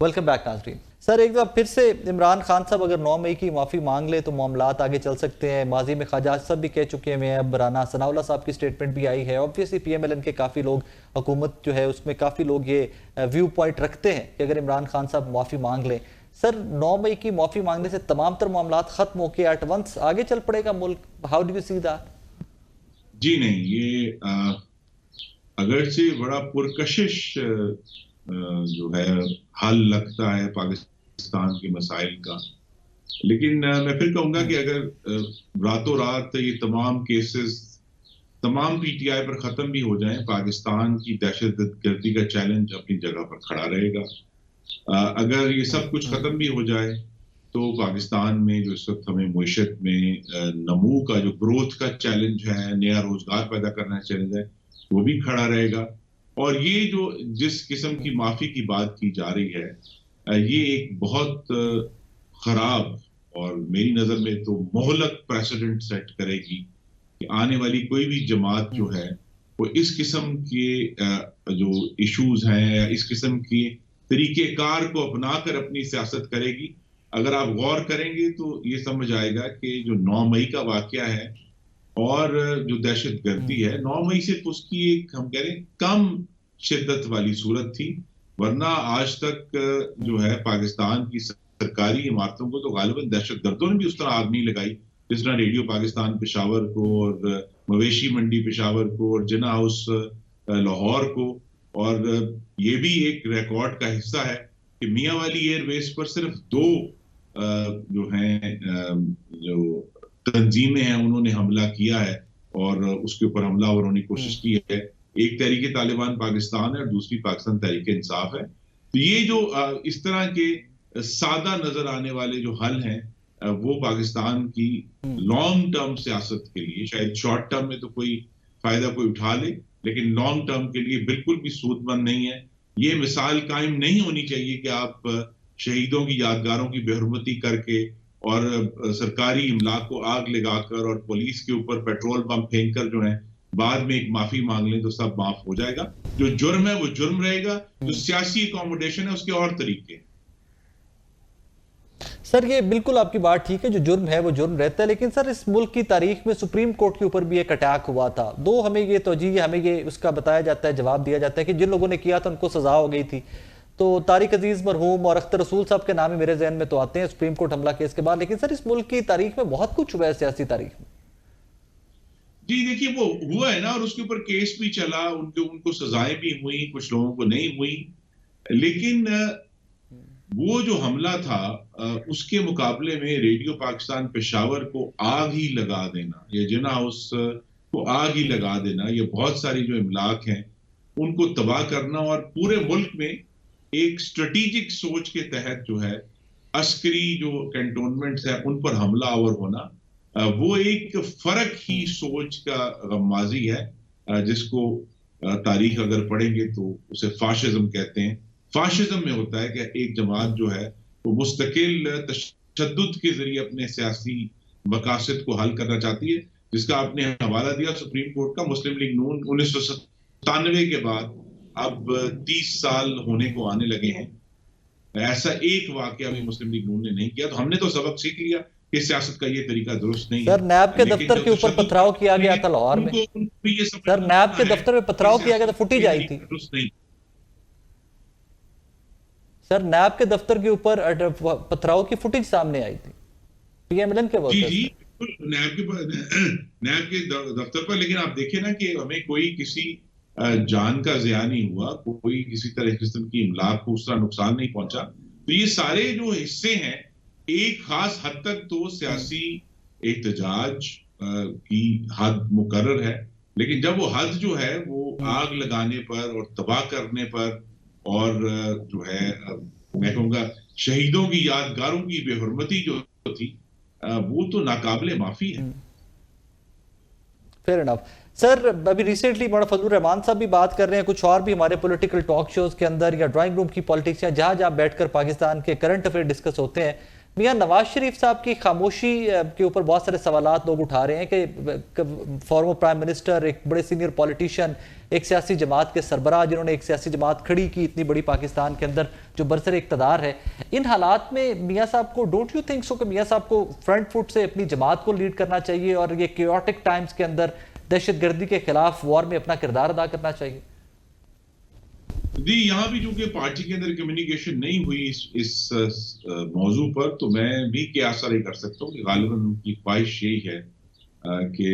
Welcome back ناظرین. سر ایک دفعہ پھر سے عمران خان صاحب اگر 9 مئی کی معافی مانگ لے تو معاملات آگے چل سکتے ہیں. ماضی میں خواجہ صاحب بھی کہہ چکے ہیں, اب رانا ثناء اللہ صاحب کی سٹیٹمنٹ بھی آئی ہے. obviously P M L N کے کافی لوگ, حکومت جو ہے اس میں کافی لوگ یہ ویو پوائنٹ رکھتے ہیں کہ اگر عمران خان صاحب معافی مانگ لیں. سر 9 مئی کی معافی مانگنے سے تمام تر معاملات ختم ہو کے ایٹ ونس آگے چل پڑے گا ملک؟ How do you see that? جی نہیں, یہ اگرچہ بڑا پرکشش جو ہے حل لگتا ہے پاکستان کے مسائل کا, لیکن میں پھر کہوں گا کہ اگر راتوں رات یہ تمام کیسز تمام پی ٹی آئی پر ختم بھی ہو جائیں, پاکستان کی دہشت گردی کا چیلنج اپنی جگہ پر کھڑا رہے گا. اگر یہ سب کچھ ختم بھی ہو جائے تو پاکستان میں جو اس وقت ہمیں معیشت میں نمو کا جو گروتھ کا چیلنج ہے, نیا روزگار پیدا کرنا چیلنج ہے, وہ بھی کھڑا رہے گا. اور یہ جو جس قسم کی معافی کی بات کی جا رہی ہے, یہ ایک بہت خراب اور میری نظر میں تو مہلک پریسیڈنٹ سیٹ کرے گی کہ آنے والی کوئی بھی جماعت جو ہے وہ اس قسم کے جو ایشوز ہیں, اس قسم کی طریقہ کار کو اپنا کر اپنی سیاست کرے گی. اگر آپ غور کریں گے تو یہ سمجھ آئے گا کہ جو 9 مئی کا واقعہ ہے اور جو دہشت گردی ہے, 9 مئی سے اس کی ایک ہم کہہ رہے ہیں کم شدت والی صورت تھی, ورنہ آج تک جو ہے پاکستان کی سرکاری عمارتوں کو تو غالباً دہشت گردوں نے بھی اس طرح آگ نہیں لگائی جس طرح ریڈیو پاکستان پشاور کو اور مویشی منڈی پشاور کو اور جنا ہاؤس لاہور کو. اور یہ بھی ایک ریکارڈ کا حصہ ہے کہ میاں والی ایئر بیس پر صرف 2 جو ہیں جو تنظیمیں ہیں انہوں نے حملہ کیا ہے اور اس کے اوپر حملہ آوروں نے کوشش کی ہے. ایک تحریک طالبان پاکستان ہے اور دوسری پاکستان تحریک انصاف ہے. تو یہ جو اس طرح کے سادہ نظر آنے والے جو حل ہیں وہ پاکستان کی لانگ ٹرم سیاست کے لیے, شاید شارٹ ٹرم میں تو کوئی فائدہ کوئی اٹھا لے, لیکن لانگ ٹرم کے لیے بالکل بھی سود مند نہیں ہے. یہ مثال قائم نہیں ہونی چاہیے کہ آپ شہیدوں کی یادگاروں کی بے حرمتی کر کے اور سرکاری املاک کو آگ لگا کر اور پولیس کے اوپر پیٹرول بم پھینک کر جو ہے بعد میں ایک معافی مانگ لیں تو سب معاف ہو جائے گا. جو جرم ہے وہ جرم رہے گا, جو سیاسی اکوموڈیشن ہے اس کے اور طریقے. سر یہ بالکل آپ کی بات ٹھیک ہے, جو جرم ہے وہ جرم رہتا ہے, لیکن سر اس ملک کی تاریخ میں سپریم کورٹ کے اوپر بھی ایک اٹیک ہوا تھا. ہمیں یہ توجیہ, ہمیں یہ اس کا بتایا جاتا ہے, جواب دیا جاتا ہے کہ جن لوگوں نے کیا تھا ان کو سزا ہو گئی تھی. تو طارق عزیز مرحوم اور اختر رسول صاحب کے نام ہی میرے ذہن میں تو آتے ہیں سپریم کورٹ حملہ کیس کے بعد, لیکن سر اس ملک کی تاریخ میں بہت کچھ ہوا ہے سیاسی تاریخ میں. جی دیکھیے وہ ہوا ہے نا, اور اس کے اوپر کیس بھی چلا, ان کو سزائیں بھی ہوئی, کچھ لوگوں کو نہیں ہوئی. لیکن وہ جو حملہ تھا اس کے مقابلے میں ریڈیو پاکستان پشاور کو آگ ہی لگا دینا, یا جنا ہاؤس کو آگ ہی لگا دینا, یہ بہت ساری جو املاک ہیں ان کو تباہ کرنا, اور پورے ملک میں ایک اسٹریٹجک سوچ کے تحت جو ہے عسکری جو کینٹونمنٹس ہیں ان پر حملہ آور ہونا, وہ ایک فرق ہی سوچ کا غمازی ہے جس کو تاریخ اگر پڑھیں گے تو اسے فاشزم کہتے ہیں. فاشزم میں ہوتا ہے کہ ایک جماعت جو ہے وہ مستقل تشدد کے ذریعے اپنے سیاسی مقاصد کو حل کرنا چاہتی ہے, جس کا آپ نے حوالہ دیا سپریم کورٹ کا. مسلم لیگ نون 1997 کے بعد اب 30 سال ہونے کو آنے لگے ہیں, ایسا ایک واقعہ بھی مسلم لیگ نون نے نہیں کیا. تو ہم نے تو سبق سیکھ لیا کہ سیاست کا یہ طریقہ درست نہیں ہے. سر نیب کے دفتر کے اوپر پتھراؤ کیا گیا تھا لاہور میں, سر نیب کے دفتر میں پتھراؤ کیا گیا تھا, فوٹیج آئی تھی. سر نیب کے دفتر کے اوپر پتھراؤ کی فوٹیج سامنے آئی تھی پی ایم ایل این کے ورکرز. جی نیب کے دفتر پر. لیکن آپ دیکھیں نا کہ ہمیں کوئی کسی جان کا ضیاع نہیں ہوا, کوئی کسی طرح قسم کی املاک کو اس طرح نقصان نہیں پہنچا. تو یہ سارے جو حصے ہیں ایک خاص حد تک تو سیاسی احتجاج کی حد مقرر ہے, لیکن جب وہ حد جو ہے وہ آگ لگانے پر اور تباہ کرنے پر اور جو ہے میں کہوں گا شہیدوں کی یادگاروں کی بے حرمتی جو تھی وہ تو ناقابل معافی ہے. Fair enough. سر ابھی ریسنٹلی مولانا فضل الرحمان صاحب بھی بات کر رہے ہیں, کچھ اور بھی ہمارے پولیٹیکل ٹاک شوز کے اندر یا ڈرائنگ روم کی پالیٹکس یا جہاں بیٹھ کر پاکستان کے کرنٹ افیئر ڈسکس ہوتے ہیں, میاں نواز شریف صاحب کی خاموشی کے اوپر بہت سارے سوالات لوگ اٹھا رہے ہیں کہ فارمر پرائم منسٹر، ایک بڑے سینئر پولیٹیشین، ایک سیاسی جماعت کے سربراہ جنہوں نے ایک سیاسی جماعت کھڑی کی اتنی بڑی پاکستان کے اندر جو برسر اقتدار ہے، ان حالات میں میاں صاحب کو ڈونٹ یو تھنک سو کہ میاں صاحب کو فرنٹ فٹ سے اپنی جماعت کو لیڈ کرنا چاہیے اور یہ کیوٹک ٹائمز کے اندر دہشت گردی کے خلاف وار میں اپنا کردار ادا کرنا چاہیے؟ جی، یہاں بھی چونکہ پارٹی کے اندر کمیونیکیشن نہیں ہوئی اس موضوع پر، تو میں بھی کیا اثر کر سکتا ہوں کہ غالباً ان کی خواہش یہی ہے کہ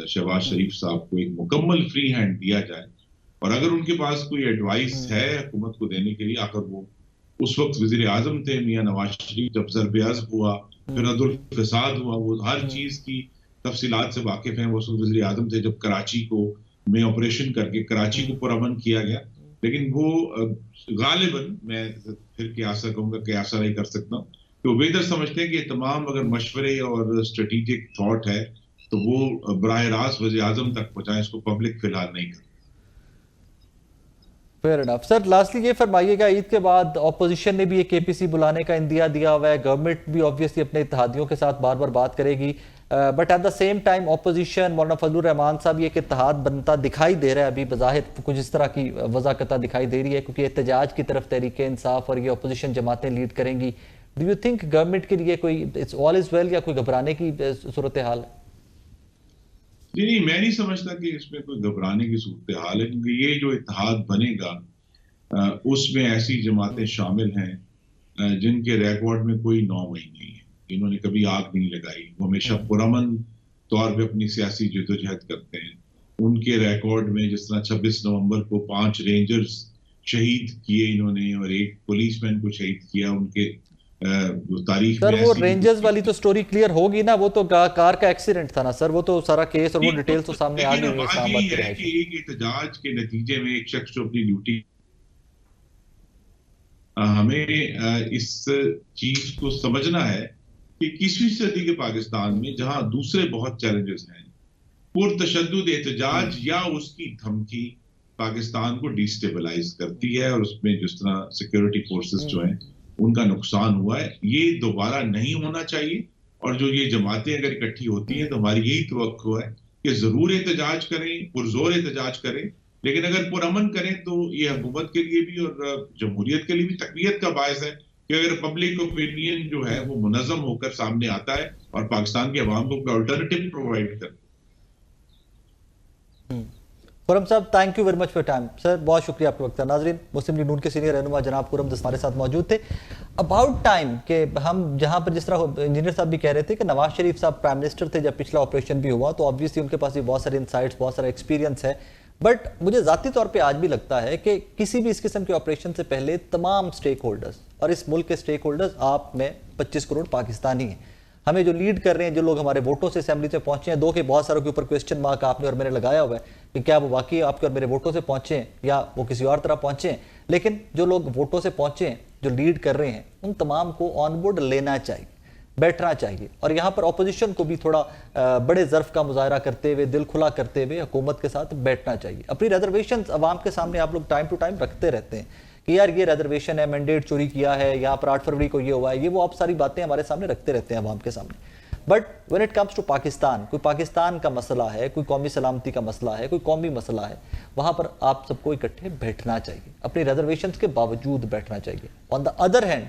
شہباز شریف صاحب کو ایک مکمل فری ہینڈ دیا جائے، اور اگر ان کے پاس کوئی ایڈوائس ہے حکومت کو دینے کے لیے، آخر وہ اس وقت وزیر اعظم تھے میاں نواز شریف، جب ضرب عضب ہوا، پھر رد الفساد ہوا، وہ ہر چیز کی تفصیلات سے واقف ہیں۔ وہ اس وقت وزیر اعظم تھے جب کراچی کو میں آپریشن کر کے کراچی کو پرامن کیا گیا، لیکن وہ غالباً میں پھر کیاسا کہوں گا، کیاسا نہیں کر سکتا ہوں کہ وہ بہتر سمجھتے ہیں کہ تمام اگر مشورے اور اسٹریٹجک تھاٹ ہے تو وہ براہ راست وزیر اعظم تک پہنچائیں، اس کو پبلک فی الحال نہیں کریں۔ فیئر انف سر، لاسٹلی یہ فرمائیے گا، عید کے بعد اپوزیشن نے بھی ایک KPC بلانے کا اندیا دیا ہوا ہے، گورنمنٹ بھی آبویسلی اپنے اتحادیوں کے ساتھ بار بار بات کرے گی، but at the same time opposition, Maulana Fazlur الرحمان صاحب، یہ ایک اتحاد بنتا دکھائی دے رہا ہے، ابھی بظاہر کچھ اس طرح کی وضاحت دکھائی دے رہی ہے کیونکہ احتجاج کی طرف تحریک انصاف اور یہ اپوزیشن جماعتیں لیڈ کریں گی۔ ڈو یو تھنک گورنمنٹ کے لیے کوئی اٹس آل از ویل یا کوئی گھبرانے کی صورتحال ہے؟ جی نہیں، میں نہیں سمجھتا کہ اس میں کوئی گھبرانے کی صورتحال ہے، کیونکہ یہ جو اتحاد بنے گا اس میں ایسی جماعتیں شامل ہیں جن کے ریکارڈ میں کوئی نومئی نہیں ہے، جنہوں نے کبھی آگ نہیں لگائی، وہ ہمیشہ پرامن طور پہ اپنی سیاسی جدوجہد کرتے ہیں۔ ان کے ریکارڈ میں جس طرح 26 نومبر کو 5 رینجرز شہید کیے انہوں نے اور ایک پولیس مین کو شہید کیا، ان کے تاریخ میں سر وہ رینجرز والی تو سٹوری کلیئر ہوگی نا، وہ تو کار کا ایکسیڈنٹ تھا نا سر، وہ تو سارا کیس اور وہ ڈیٹیلز تو سامنے آ گئی ہوئی ہے اسلام آباد کے رہائشی۔ ایک احتجاج کے نتیجے میں ایک شخص جو اپنی ڈیوٹی، ہمیں اس چیز کو سمجھنا ہے کہ 21ویں صدی کے پاکستان میں جہاں دوسرے بہت چیلنجز ہیں، پرتشدد احتجاج یا اس کی دھمکی پاکستان کو ڈی سٹیبلائز کرتی ہے، اور اس میں جس طرح سیکیورٹی فورسز جو ہیں ان کا نقصان ہوا ہے، یہ دوبارہ نہیں ہونا چاہیے۔ اور جو یہ جماعتیں اگر اکٹھی ہوتی ہیں تو ہماری یہی توقع ہے کہ ضرور احتجاج کریں، پرزور احتجاج کریں، لیکن اگر پرامن کریں تو یہ حکومت کے لیے بھی اور جمہوریت کے لیے بھی تقویت کا باعث ہے کہ اگر پبلک اوپینین جو ہے وہ منظم ہو کر سامنے آتا ہے اور پاکستان کے عوام کو کوئی الٹرنیٹو پرووائڈ کرتا ہے۔ خرم صاحب، thank you very much for time sir, بہت شکریہ آپ کے وقت کا۔ ناظرین، مسلم لیگ نون کے سینئر رہنما جناب خرم دست ہمارے ساتھ موجود تھے۔ اباؤٹ ٹائم کہ ہم جہاں پر جس طرح انجینئر صاحب بھی کہہ رہے تھے کہ نواز شریف صاحب پرائم منسٹر تھے جب پچھلا آپریشن بھی ہوا، تو آبویسلی ان کے پاس بھی بہت سارے انسائٹس، بہت سارا ایکسپیرینس ہے، بٹ مجھے ذاتی طور پہ آج بھی لگتا ہے کہ کسی بھی اس قسم کے آپریشن سے پہلے تمام سٹیک ہولڈرز، اور اس ملک کے سٹیک ہولڈرز آپ میں 25 کروڑ پاکستانی ہیں، ہمیں جو لیڈ کر رہے ہیں، جو لوگ ہمارے ووٹوں سے اسمبلی سے پہنچے ہیں، دو کہ بہت ساروں کے اوپر کویسچن مارک آپ نے اور میں نے لگایا ہوا ہے کہ کیا وہ واقعی آپ کے اور میرے ووٹوں سے پہنچے ہیں یا وہ کسی اور طرح پہنچے ہیں، لیکن جو لوگ ووٹوں سے پہنچے ہیں، جو لیڈ کر رہے ہیں، ان تمام کو آن بورڈ لینا چاہیے، بیٹھنا چاہیے، اور یہاں پر اپوزیشن کو بھی تھوڑا بڑے ظرف کا مظاہرہ کرتے ہوئے، دل کھلا کرتے ہوئے حکومت کے ساتھ بیٹھنا چاہیے۔ اپنی ریزرویشنز عوام کے سامنے آپ لوگ ٹائم ٹو ٹائم رکھتے رہتے ہیں کہ یار یہ ریزرویشن ہے، مینڈیٹ چوری کیا ہے، یہاں پر 8 فروری کو یہ ہوا ہے، یہ وہ آپ ساری باتیں ہمارے سامنے رکھتے رہتے ہیں عوام کے سامنے، but when it comes to Pakistan, کوئی پاکستان کا مسئلہ ہے، کوئی قومی سلامتی کا مسئلہ ہے، کوئی قومی مسئلہ ہے، وہاں پر آپ سب کو اکٹھے بیٹھنا چاہیے، اپنی ریزرویشنز کے باوجود بیٹھنا چاہیے۔ آن دا ادر ہینڈ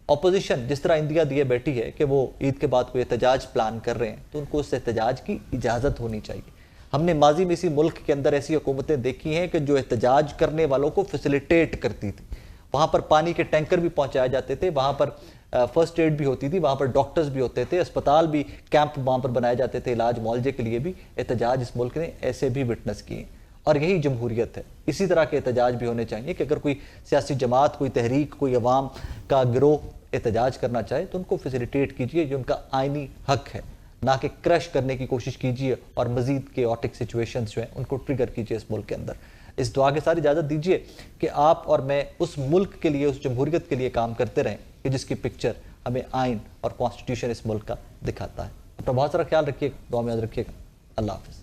اپوزیشن جس طرح اندیا دیے بیٹھی ہے کہ وہ عید کے بعد کوئی احتجاج پلان کر رہے ہیں، تو ان کو اس احتجاج کی اجازت ہونی چاہیے۔ ہم نے ماضی میں اسی ملک کے اندر ایسی حکومتیں دیکھی ہیں کہ جو احتجاج کرنے والوں کو فیسیلیٹیٹ کرتی تھی، وہاں پر پانی کے ٹینکر بھی پہنچائے جاتے تھے، وہاں پر فرسٹ ایڈ بھی ہوتی تھی، وہاں پر ڈاکٹرز بھی ہوتے تھے، اسپتال بھی، کیمپ وہاں پر بنائے جاتے تھے علاج معالجے کے لیے بھی۔ احتجاج اس ملک نے ایسے بھی وٹنس کیے، اور یہی جمہوریت ہے۔ اسی طرح کے احتجاج بھی ہونے چاہیے کہ اگر کوئی سیاسی جماعت، کوئی تحریک، کوئی عوام کا گروہ احتجاج کرنا چاہے تو ان کو فیسیلیٹیٹ کیجیے، جو ان کا آئینی حق ہے، نہ کہ کرش کرنے کی کوشش کیجیے اور مزید کیوٹک سچویشنز جو ہیں ان کو ٹریگر کیجیے اس ملک کے اندر۔ اس دعا کے ساتھ اجازت دیجیے کہ آپ اور میں اس ملک کے لیے، اس جمہوریت کے لیے کام کرتے رہیں کہ جس کی پکچر ہمیں آئین اور کانسٹیٹیوشن اس ملک کا دکھاتا ہے۔ اپنا بہت سارا خیال رکھیے، دعا میں یاد رکھیے گا۔ اللہ حافظ۔